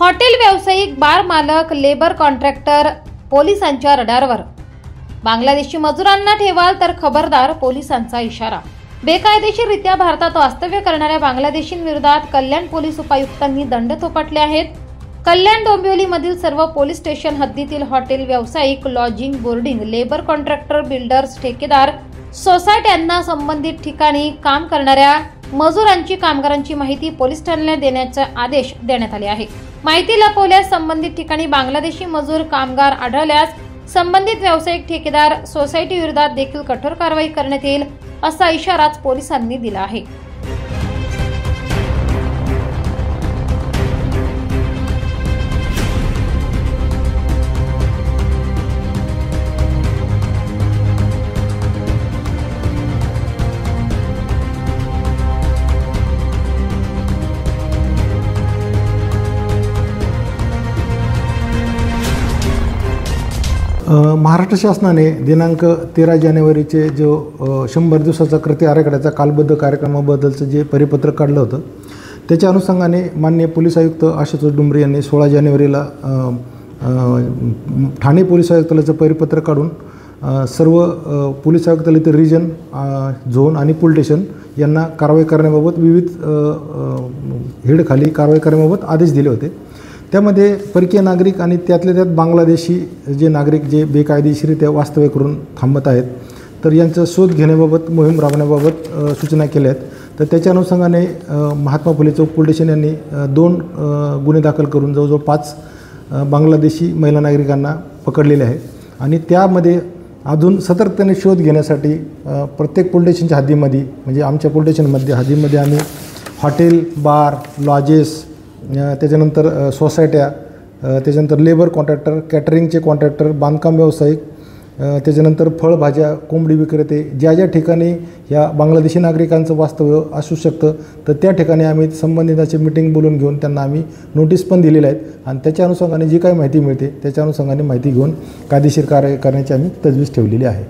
Hotel व्यावसायिक, बार मालक, labour contractor पोलिसांच्या रडारवर। बांगलादेशी मजुरांना ठेवाल तर खबरदार, पोलिसांचा इशारा। बेकायदेशीररित्या भारतात वास्तव्य करणाऱ्या बांगलादेशींविरोधात कल्याण पोलीस उपायुक्तांनी दंड थोपटले आहेत। कल्याण डोंबिवलीमधील सर्व पोलीस स्टेशन हद्दीतील हॉटेल व्यावसायिक, lodging, boarding, labour contractor, builders, ठेकेदार, सोसायट्यांना संबंधित ठिकाणी काम करणाऱ्या मजुरांची, कामगारांची माहिती पोलीस ठाण्याला देण्याचे आदेश देण्यात आले आहे। माहिती लपवल्यास, संबंधित ठिकाणी बांगलादेशी मजूर, कामगार आढळल्यास संबंधित व्यावसायिक, ठेकेदार, सोसायटी विरोधात देखील कठोर कारवाई करण्यात येईल, असा इशाराच पोलिसांनी दिला आहे। महाराष्ट्र शासनाने दिनांक 13 जानेवारीचे जो 100 दिवसाचा कृती आराखड्याचा कालबद्ध कार्यक्रमाबद्दलचं जे परिपत्रक काढलं होतं, त्याच्या अनुषंगाने माननीय पोलीस आयुक्त आशुतोष डुमरे यांनी 16 जानेवारीला ठाणे पोलीस आयुक्तालयाचं परिपत्रक काढून सर्व पोलीस आयुक्तालयातील रिजन, झोन आणि पोलीस स्टेशन यांना कारवाई करण्याबाबत, विविध हेडखाली कारवाई करण्याबाबत आदेश दिले होते। त्यामध्ये परकीय नागरिक आणि त्यातल्या त्यात बांगलादेशी जे नागरिक जे बेकायदेशीरित्या वास्तव्य करून थांबत आहेत, तर यांचा शोध घेण्याबाबत, मोहीम राबवण्याबाबत सूचना केल्या आहेत। तर त्याच्या अनुषंगाने महात्मा फुले चौक पोलीस स्टेशन यांनी 2 गुन्हे दाखल करून जवळजवळ 5 बांगलादेशी महिला नागरिकांना पकडलेले आहे आणि त्यामध्ये अजून सतर्कतेने शोध घेण्यासाठी प्रत्येक पोलीस स्टेशनच्या हद्दीमध्ये, म्हणजे आमच्या पोलीस स्टेशनमध्ये हद्दीमध्ये आम्ही हॉटेल, बार, लॉजेस, त्याच्यानंतर सोसायट्या, त्याच्यानंतर लेबर कॉन्ट्रॅक्टर, कॅटरिंगचे कॉन्ट्रॅक्टर, बांधकाम व्यावसायिक, त्याच्यानंतर फळभाज्या, कोंबडी विक्रेते, ज्या ज्या ठिकाणी या बांगलादेशी नागरिकांचं वास्तव्य असू शकतं, तर त्या ठिकाणी आम्ही संबंधिताची मीटिंग बोलून घेऊन त्यांना आम्ही नोटीस पण दिलेल्या आहेत आणि त्याच्या अनुषंगाने जी काही माहिती मिळते त्याच्या अनुषंगाने माहिती घेऊन कायदेशीर कारवाई करण्याची आम्ही तजवीज ठेवलेली आहे।